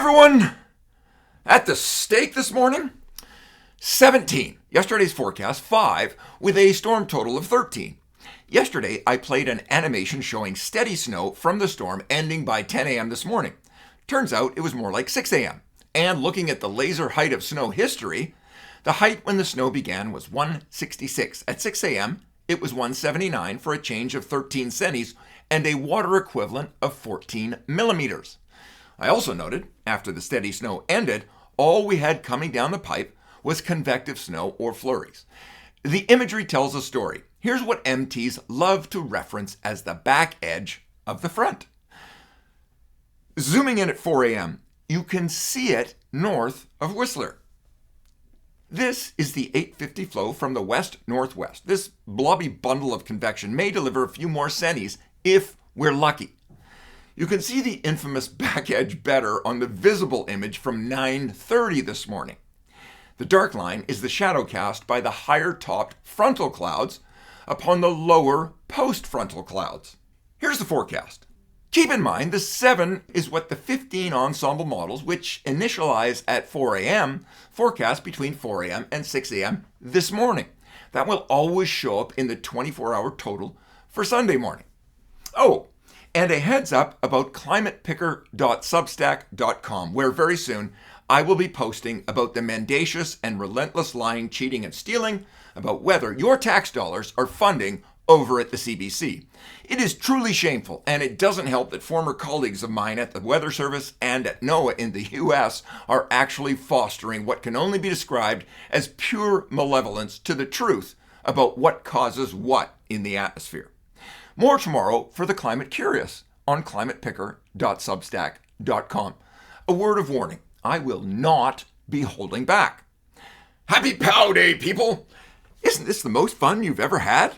everyone. At the stake this morning, 17. Yesterday's forecast, 5, with a storm total of 13. Yesterday, I played an animation showing steady snow from the storm ending by 10 a.m. this morning. Turns out it was more like 6 a.m. And looking at the laser height of snow history, the height when the snow began was 166. At 6 a.m., it was 179 for a change of 13 centis and a water equivalent of 14 millimeters. I also noted, after the steady snow ended, all we had coming down the pipe was convective snow or flurries. The imagery tells a story. Here's what MTs love to reference as the back edge of the front. Zooming in at 4 a.m., you can see it north of Whistler. This is the 850 flow from the west-northwest. This blobby bundle of convection may deliver a few more centis if we're lucky. You can see the infamous back edge better on the visible image from 9:30 this morning. The dark line is the shadow cast by the higher-topped frontal clouds upon the lower post-frontal clouds. Here's the forecast. Keep in mind, the 7 is what the 15 ensemble models, which initialize at 4 a.m., forecast between 4 a.m. and 6 a.m. this morning. That will always show up in the 24-hour total for Sunday morning. Oh, and a heads up about climatepicker.substack.com, where very soon I will be posting about the mendacious and relentless lying, cheating, and stealing about whether your tax dollars are funding over at the CBC. It is truly shameful, and it doesn't help that former colleagues of mine at the Weather Service and at NOAA in the U.S. are actually fostering what can only be described as pure malevolence to the truth about what causes what in the atmosphere. More tomorrow for the climate curious on climatepicker.substack.com. A word of warning, I will not be holding back. Happy POWDAY, people! Isn't this the most fun you've ever had?